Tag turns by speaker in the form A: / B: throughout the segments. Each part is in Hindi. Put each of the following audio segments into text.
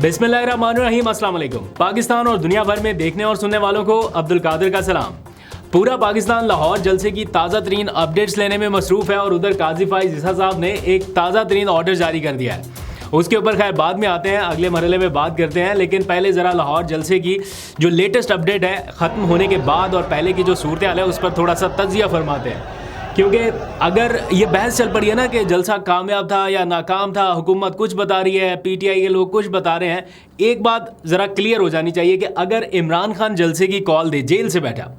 A: बिस्मिल्लाहिर्रहमानिर्रहीम, अस्सलाम वालेकुम। पाकिस्तान और दुनिया भर में देखने और सुनने वालों को अब्दुल कादिर का सलाम। पूरा पाकिस्तान लाहौर जलसे की ताज़ा तरीन अपडेट्स लेने में मसरूफ़ है और उधर काजी फाइज ईसा साहब ने एक ताज़ा तरीन ऑर्डर जारी कर दिया है। उसके ऊपर खैर बाद में आते हैं, अगले मरहले में बात करते हैं, लेकिन पहले ज़रा लाहौर जलसे की जो लेटेस्ट अपडेट है ख़त्म होने के बाद और पहले की जो सूरत हाल है उस पर थोड़ा सा तजिया फरमाते हैं। क्योंकि अगर ये बहस चल पड़ी है ना कि जलसा कामयाब था या नाकाम था, हुकूमत कुछ बता रही है, पीटीआई के लोग कुछ बता रहे हैं, एक बात ज़रा क्लियर हो जानी चाहिए कि अगर इमरान खान जलसे की कॉल दे जेल से बैठा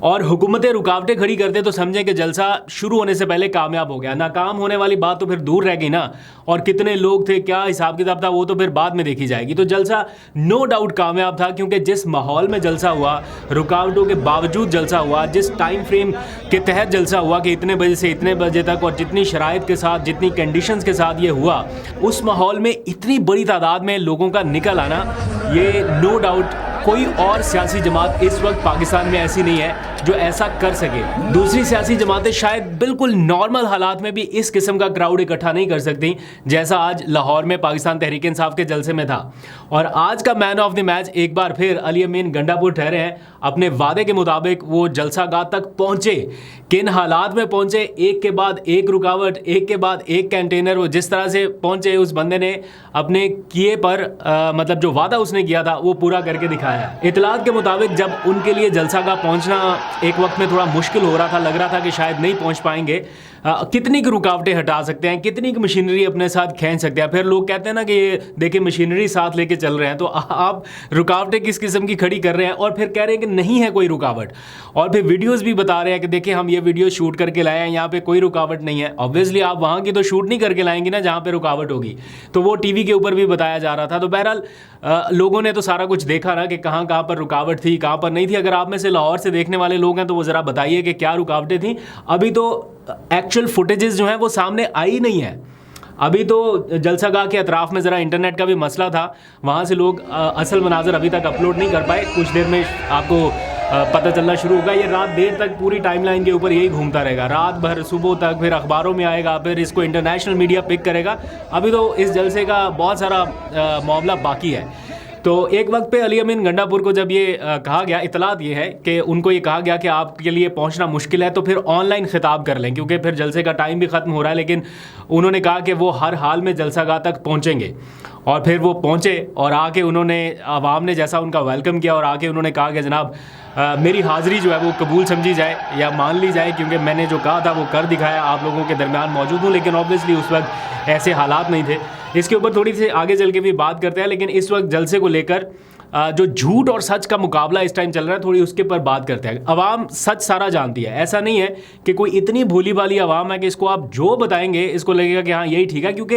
A: और हुकूमतें रुकावटें खड़ी करते तो समझें कि जलसा शुरू होने से पहले कामयाब हो गया। नाकाम होने वाली बात तो फिर दूर रह गई ना, और कितने लोग थे, क्या हिसाब किताब था, वो तो फिर बाद में देखी जाएगी। तो जलसा नो डाउट कामयाब था, क्योंकि जिस माहौल में जलसा हुआ, रुकावटों के बावजूद जलसा हुआ, जिस टाइम फ्रेम के तहत जलसा हुआ कि इतने बजे से इतने बजे तक और जितनी शराइत के साथ, जितनी कंडीशंस के साथ ये हुआ, उस माहौल में इतनी बड़ी तादाद में लोगों का निकल आना, ये नो डाउट कोई और सियासी जमात इस वक्त पाकिस्तान में ऐसी नहीं है जो ऐसा कर सके। दूसरी सियासी जमातें शायद बिल्कुल नॉर्मल हालात में भी इस किस्म का क्राउड इकट्ठा नहीं कर सकती जैसा आज लाहौर में पाकिस्तान तहरीक इंसाफ के जलसे में था। और आज का मैन ऑफ द मैच एक बार फिर अली अमीन गंडापुर ठहरे हैं। अपने वादे के मुताबिक वो जलसागाह तक पहुंचे। किन हालात में पहुंचे, एक के बाद एक रुकावट, एक के बाद एक कंटेनर, वो जिस तरह से पहुंचे उस बंदे ने अपने किए पर मतलब जो वादा उसने किया था वो पूरा करके दिखाया। इतलात के मुताबिक जब उनके लिए जलसागाह पहुंचना एक वक्त में थोड़ा मुश्किल हो रहा था, लग रहा था कि शायद नहीं पहुंच पाएंगे, कितनी की रुकावटें हटा सकते हैं, कितनी की मशीनरी अपने साथ खींच सकते हैं। फिर लोग कहते हैं ना कि ये देखिए मशीनरी साथ लेके चल रहे हैं, तो आप रुकावटें किस किस्म की खड़ी कर रहे हैं, और फिर कह रहे हैं कि नहीं है कोई रुकावट, और फिर वीडियोस भी बता रहे हैं कि देखिए हम ये वीडियो शूट करके लाए हैं, यहाँ पे कोई रुकावट नहीं है। ऑब्वियसली आप वहाँ की तो शूट नहीं करके लाएंगे ना जहाँ पे रुकावट होगी, तो वो टीवी के ऊपर भी बताया जा रहा था। तो बहरहाल लोगों ने तो सारा कुछ देखा ना कि कहाँ कहाँ पर रुकावट थी, कहाँ पर नहीं थी। अगर आप में से लाहौर से देखने वाले लोग हैं तो वो ज़रा बताइए कि क्या रुकावटें थी। अभी तो एक्चुअल फुटेजेस जो हैं वो सामने आई नहीं है। अभी तो जलसागाह के अतराफ़ में ज़रा इंटरनेट का भी मसला था, वहाँ से लोग असल मनाजर अभी तक अपलोड नहीं कर पाए। कुछ देर में आपको पता चलना शुरू होगा। ये रात देर तक पूरी टाइमलाइन के ऊपर यही घूमता रहेगा, रात भर सुबह तक, फिर अखबारों में आएगा, फिर इसको इंटरनेशनल मीडिया पिक करेगा। अभी तो इस जलसे का बहुत सारा मामला बाकी है। तो एक वक्त पे अली अमीन गंडापुर को जब ये कहा गया, इतलात ये है कि उनको ये कहा गया कि आपके लिए पहुंचना मुश्किल है तो फिर ऑनलाइन खिताब कर लें, क्योंकि फिर जलसे का टाइम भी ख़त्म हो रहा है। लेकिन उन्होंने कहा कि वो हर हाल में जलसागाह तक पहुंचेंगे, और फिर वो पहुंचे और आके उन्होंने, आवाम ने जैसा उनका वेलकम किया और आके उन्होंने कहा कि जनाब मेरी हाज़िरी जो है वो कबूल समझी जाए या मान ली जाए, क्योंकि मैंने जो कहा था वो कर दिखाया, आप लोगों के दरमियान मौजूद हूँ। लेकिन ऑब्वियसली उस वक्त ऐसे हालात नहीं थे। इसके ऊपर थोड़ी सी आगे चल के भी बात करते हैं, लेकिन इस वक्त जलसे को लेकर जो झूठ और सच का मुकाबला इस टाइम चल रहा है, थोड़ी उसके पर बात करते हैं। अवाम सच सारा जानती है, ऐसा नहीं है कि कोई इतनी भोली भाली अवाम है कि इसको आप जो बताएंगे इसको लगेगा कि हाँ यही ठीक है, क्योंकि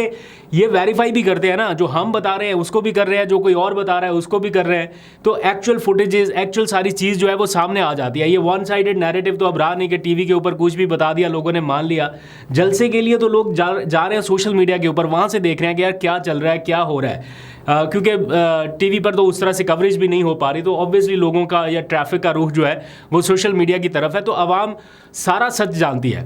A: ये वेरीफाई भी करते हैं ना, जो हम बता रहे हैं उसको भी कर रहे हैं, जो कोई और बता रहा है उसको भी कर रहे हैं। तो एक्चुअल फुटेजेस, एक्चुअल सारी चीज़ जो है वो सामने आ जाती है। ये वन साइडेड नैरेटिव तो अब रहा नहीं कि टीवी के ऊपर कुछ भी बता दिया, लोगों ने मान लिया। जलसे के लिए तो लोग जा रहे हैं सोशल मीडिया के ऊपर, वहाँ से देख रहे हैं कि यार क्या चल रहा है, क्या हो रहा है, क्योंकि टीवी पर तो उस तरह से कवरेज भी नहीं हो पा रही। तो ऑब्वियसली लोगों का या ट्रैफिक का रुख जो है वो सोशल मीडिया की तरफ है, तो आवाम सारा सच जानती है।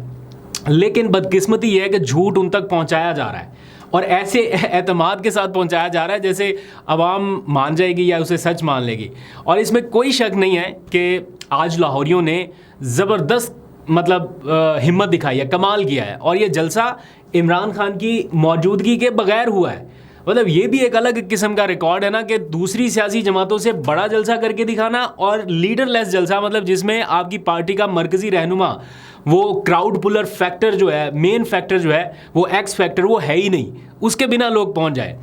A: लेकिन बदकिस्मती ये है कि झूठ उन तक पहुंचाया जा रहा है, और ऐसे एतमाद के साथ पहुंचाया जा रहा है जैसे आवाम मान जाएगी या उसे सच मान लेगी। और इसमें कोई शक नहीं है कि आज लाहौरियों ने ज़बरदस्त मतलब हिम्मत दिखाई है, कमाल किया है। और ये जलसा इमरान खान की मौजूदगी के बगैर हुआ है। मतलब ये भी एक अलग किस्म का रिकॉर्ड है ना कि दूसरी सियासी जमातों से बड़ा जलसा करके दिखाना, और लीडरलेस जलसा, मतलब जिसमें आपकी पार्टी का मरकज़ी रहनुमा, वो क्राउड पुलर फैक्टर जो है, मेन फैक्टर जो है, वो एक्स फैक्टर वो है ही नहीं, उसके बिना लोग पहुंच जाए।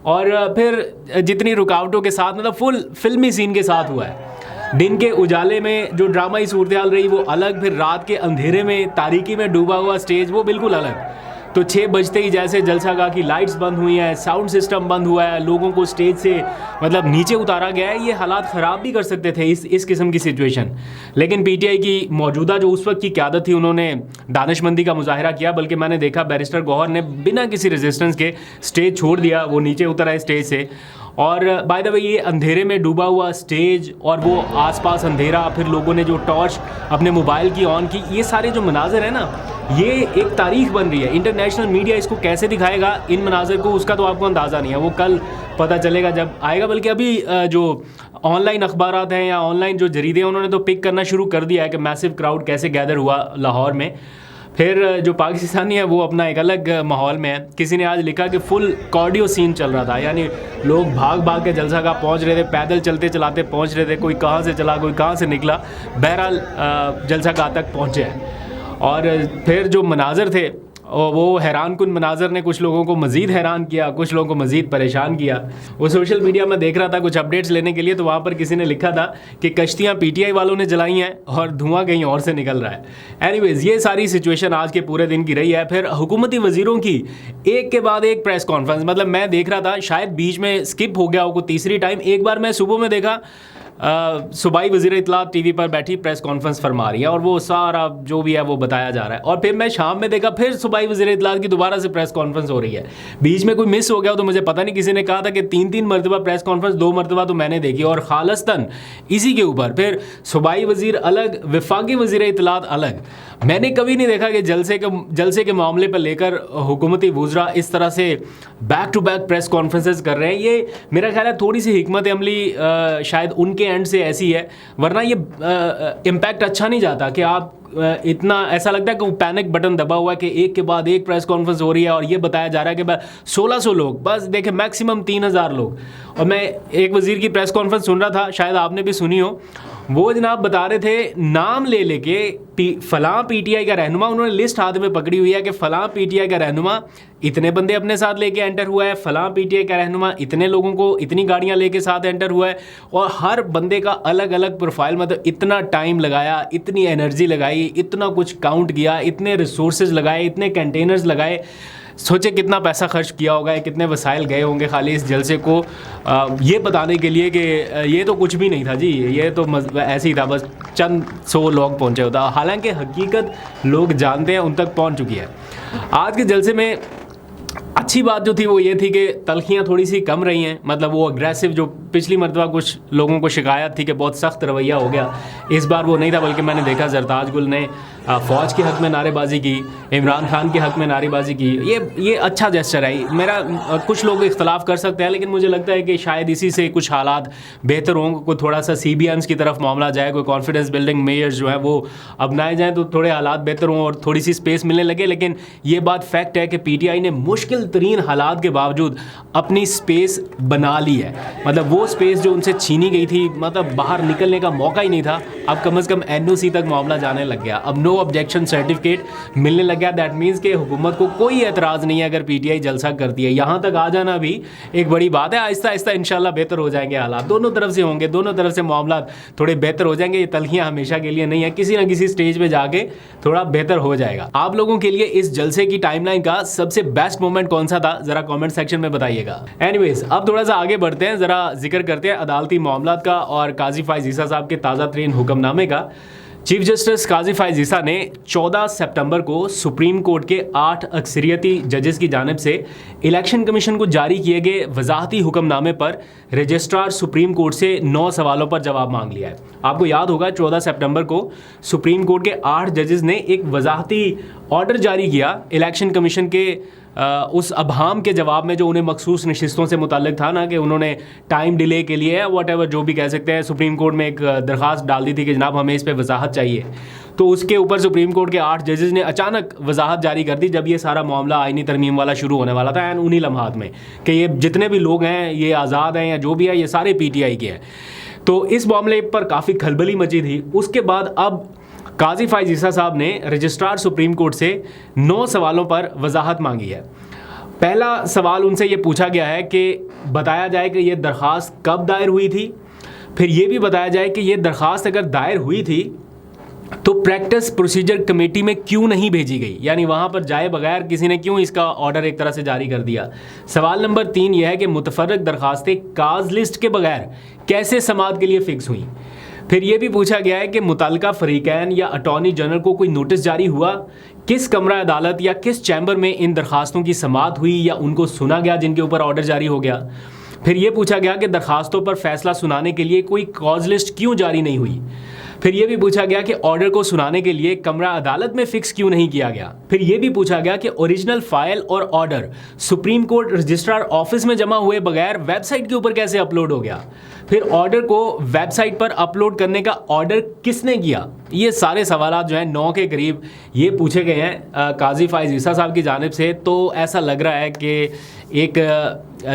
A: और फिर जितनी रुकावटों के साथ, मतलब फुल फिल्मी सीन के साथ हुआ है। दिन के उजाले में जो ड्रामाई सूरत हाल रही वो अलग, फिर रात के अंधेरे में तारीकी में डूबा हुआ स्टेज वो बिल्कुल अलग। तो 6 बजते ही जैसे जलसागाह की लाइट्स बंद हुई हैं, साउंड सिस्टम बंद हुआ है, लोगों को स्टेज से मतलब नीचे उतारा गया है। ये हालात ख़राब भी कर सकते थे इस किस्म की सिचुएशन। लेकिन पीटीआई की मौजूदा जो उस वक्त की क़यादत थी, उन्होंने दानिशमंदी का मुजाहरा किया। बल्कि मैंने देखा बैरिस्टर गौहर ने बिना किसी रेजिस्टेंस के स्टेज छोड़ दिया, वो नीचे उतर आए स्टेज से, और बाय द वे ये अंधेरे में डूबा हुआ स्टेज और वो आसपास अंधेरा, फिर लोगों ने जो टॉर्च अपने मोबाइल की ऑन की, ये सारे जो मनाजर है ना, ये एक तारीख बन रही है। इंटरनेशनल मीडिया इसको कैसे दिखाएगा इन मनाजर को, उसका तो आपको अंदाज़ा नहीं है, वो कल पता चलेगा जब आएगा। बल्कि अभी जो ऑनलाइन अखबारात हैं या ऑनलाइन जो जरीदे हैं, उन्होंने तो पिक करना शुरू कर दिया है कि मैसिव क्राउड कैसे गैदर हुआ लाहौर में। फिर जो पाकिस्तानी है वो अपना एक अलग माहौल में है। किसी ने आज लिखा कि फुल कार्डियो सीन चल रहा था, यानी लोग भाग भाग के जलसा गाह पहुंच रहे थे, पैदल चलते चलाते पहुंच रहे थे, कोई कहाँ से चला कोई कहाँ से निकला, बहरहाल जलसा गाह तक पहुँचे हैं। और फिर जो मनाजर थे वो हैरान कुन मनाजर ने कुछ लोगों को मज़ीद हैरान किया, कुछ लोगों को मज़ीद परेशान किया। वो सोशल मीडिया में देख रहा था कुछ अपडेट्स लेने के लिए, तो वहाँ पर किसी ने लिखा था कि कश्तियाँ पीटीआई वालों ने जलाई हैं और धुआं कहीं और से निकल रहा है। एनीवेज़, ये सारी सिचुएशन आज के पूरे दिन की रही है। फिर हुकूमती वज़ीरों की एक के बाद एक प्रेस कॉन्फ्रेंस, मतलब मैं देख रहा था, शायद बीच में स्किप हो गया हो कोई तीसरी टाइम। एक बार मैं सुबह में देखा सूबाई वज़ीर इत्तलात टीवी पर बैठी प्रेस कॉन्फ्रेंस फरमा रही है और वो सारा जो भी है वो बताया जा रहा है। और फिर मैं शाम में देखा फिर सूबाई वज़ीर इत्तलात की दोबारा से प्रेस कॉन्फ्रेंस हो रही है। बीच में कोई मिस हो गया तो मुझे पता नहीं, किसी ने कहा था कि 3-3 मरतबा प्रेस कॉन्फ्रेंस, 2 मरतबा तो मैंने देखी और खालस्तन इसी के ऊपर। फिर सूबाई वज़ीर अलग, वफाकी वज़ीर इत्तलात अलग। मैंने कभी नहीं देखा कि जलसे के मामले पर लेकर हुकूमती वुज़रा इस तरह से back to back press conferences कर रहे हैं। ये मेरा ख्याल है थोड़ी सी हिकमत अमली शायद उनके एंड से ऐसी है, वरना ये इम्पैक्ट अच्छा नहीं जाता कि आप इतना ऐसा लगता है कि वो पैनिक बटन दबा हुआ है कि एक के बाद एक प्रेस कॉन्फ्रेंस हो रही है और ये बताया जा रहा है कि बस 1600 लोग, बस देखें मैक्सिमम 3000 लोग। और मैं एक वज़ीर की प्रेस कॉन्फ्रेंस सुन रहा था, शायद आपने भी सुनी हो, वो जनाब बता रहे थे नाम ले लेके फलां पीटीआई का रहनुमा, उन्होंने लिस्ट हाथ में पकड़ी हुई है कि फलां पीटीआई का रहनुमा इतने बंदे अपने साथ लेके एंटर हुआ है, फलां पीटीआई का रहनुमा इतने लोगों को इतनी गाड़ियां लेके साथ एंटर हुआ है, और हर बंदे का अलग अलग प्रोफाइल। मतलब इतना टाइम लगाया, इतनी एनर्जी लगाई, इतना कुछ काउंट किया, इतने रिसोर्सेज लगाए, इतने कंटेनर्स लगाए। सोचे कितना पैसा खर्च किया होगा, कितने वसाइल गए होंगे खाली इस जलसे को ये बताने के लिए कि ये तो कुछ भी नहीं था जी, ये तो ऐसे ही था, बस चंद 100 लोग पहुँचे होता। हालांकि हकीकत लोग जानते हैं, उन तक पहुँच चुकी है। आज के जलसे में अच्छी बात जो थी वो ये थी कि तलखियाँ थोड़ी सी कम रही हैं। मतलब वो अग्रेसिव जो पिछली मरतबा कुछ लोगों को शिकायत थी कि बहुत सख्त रवैया हो गया, इस बार वो नहीं था। बल्कि मैंने देखा जरताज गुल ने फ़ौज के हक़ में नारेबाजी की, इमरान खान के हक़ में नारेबाजी की। ये अच्छा जेस्चर है। मेरा कुछ लोग इख्तलाफ कर सकते हैं, लेकिन मुझे लगता है कि शायद इसी से कुछ हालात बेहतर होंगे। कोई थोड़ा सा CBMs की तरफ मामला जाए, कोई कॉन्फिडेंस बिल्डिंग मेजर्स जो है वो अपनाए जाएँ तो थोड़े हालात बेहतर हों और थोड़ी सी स्पेस मिलने लगे। लेकिन ये बात फैक्ट है कि PTI ने मुश्किल तरीन हालात के बावजूद अपनी स्पेस बना ली है। मतलब वो स्पेस जो उनसे छीनी गई थी, मतलब बाहर निकलने का मौका ही नहीं था, अब कम से कम NOC तक मामला जाने लग गया। अब नो ऑब्जेक्शन सर्टिफिकेट मिलने लग गया। दैट मीन्स कि हुकूमत को कोई एतराज़ नहीं है अगर PTI जलसा करती है। यहाँ तक आ जाना भी एक बड़ी बात है। आहिस्ता आहिस्ता इंशाल्लाह बेहतर हो जाएंगे हालात, दोनों तरफ से होंगे, दोनों तरफ से मामला थोड़े बेहतर हो जाएंगे। ये तलखियाँ हमेशा के लिए नहीं है, किसी ना किसी स्टेज पे जाके थोड़ा बेहतर हो जाएगा। आप लोगों के लिए इस जलसे की टाइमलाइन का सबसे बेस्ट मोमेंट कौन सा था, जरा कमेंट सेक्शन में बताइएगा। एनीवेज, अब थोड़ा सा आगे बढ़ते हैं, जरा जिक्र करते हैं अदालती मामलात का और काजी फायज़ ईसा साहब के ताज़ा तरीन हुक्मनामे का। चीफ जस्टिस काजी फायज़ ईसा ने 14 सितंबर को सुप्रीम कोर्ट के 8 अक्सरियती जजेस की जानिब से इलेक्शन कमीशन को जारी किए गए वजाहती हुक्मनामे पर रजिस्ट्रार सुप्रीम कोर्ट से 9 सवालों पर जवाब मांग लिया है। आपको याद होगा 14 सितंबर को सुप्रीम कोर्ट के 8 जजेस ने एक वजाहती ऑर्डर जारी किया इलेक्शन कमीशन के उस अभाम के जवाब में जो उन्हें मखसूस नशिस्तों से मुताल्लिक था ना, कि उन्होंने टाइम डिले के लिए व्हाटएवर जो भी कह सकते हैं, सुप्रीम कोर्ट में एक दरख्वास्त डाल दी थी कि जनाब हमें इस पर वजाहत चाहिए। तो उसके ऊपर सुप्रीम कोर्ट के 8 जजेस ने अचानक वजाहत जारी कर दी जब ये सारा मामला आईनी तरमीम वाला शुरू होने वाला था, एंड उन्हीं लम्हात में कि ये जितने भी लोग हैं, ये आज़ाद हैं या जो भी है, ये सारे PTI के हैं। तो इस मामले पर काफ़ी खलबली मची थी। उसके बाद अब काजी फायज़ ईसा साहब ने रजिस्ट्रार सुप्रीम कोर्ट से 9 सवालों पर वजाहत मांगी है। पहला सवाल उनसे ये पूछा गया है कि बताया जाए कि ये दरख्वास्त कब दायर हुई थी, फिर ये भी बताया जाए कि ये दरख्वास्त अगर दायर हुई थी तो प्रैक्टिस प्रोसीजर कमेटी में क्यों नहीं भेजी गई, यानी वहाँ पर जाए बगैर किसी ने क्यों इसका ऑर्डर एक तरह से जारी कर दिया। सवाल नंबर 3 यह है कि मुतफर्रक दरख्वास्तें काज लिस्ट के बगैर कैसे समाअत के लिए फ़िक्स हुई। फिर ये भी पूछा गया है कि मुतल्लिका फरीकैन या अटॉर्नी जनरल को कोई नोटिस जारी हुआ, किस कमरा अदालत या किस चैम्बर में इन दरखास्तों की समाअत हुई या उनको सुना गया जिनके ऊपर ऑर्डर जारी हो गया। फिर ये पूछा गया कि दरखास्तों पर फैसला सुनाने के लिए कोई कॉज लिस्ट क्यों जारी नहीं हुई। फिर यह भी पूछा गया कि ऑर्डर को सुनाने के लिए कमरा अदालत में फिक्स क्यों नहीं किया गया। फिर यह भी पूछा गया कि ओरिजिनल फाइल और order supreme court registrar office में जमा हुए बगैर वेबसाइट के ऊपर कैसे अपलोड हो गया। फिर ऑर्डर को वेबसाइट पर अपलोड करने का ऑर्डर किसने किया। ये सारे सवाल जो हैं 9 के करीब ये पूछे गए हैं काजी फाइज ईसा साहब की जानिब से। तो ऐसा लग रहा है कि एक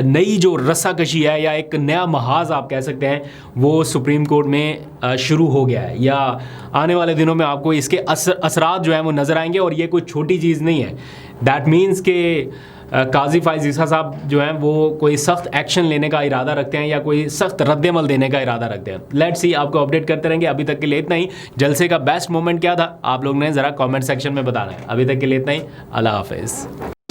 A: नई जो रस्साकशी है या एक नया महाज आप कह सकते हैं वो सुप्रीम कोर्ट में शुरू हो गया है, या आने वाले दिनों में आपको इसके असरात जो हैं वो नज़र आएंगे। और ये कोई छोटी चीज़ नहीं है। दैट मीन्स कि काजी फाइज ईसा साहब जो हैं वो कोई सख्त एक्शन लेने का इरादा रखते हैं या कोई सख्त रद्दमल देने का इरादा रखते हैं। लेट्स सी, आपको अपडेट करते रहेंगे। अभी तक के लिए इतना ही। जलसे का बेस्ट मोमेंट क्या था आप लोग ने ज़रा कमेंट सेक्शन में बताना है। अभी तक के लिए इतना ही। अल्लाह हाफिज़।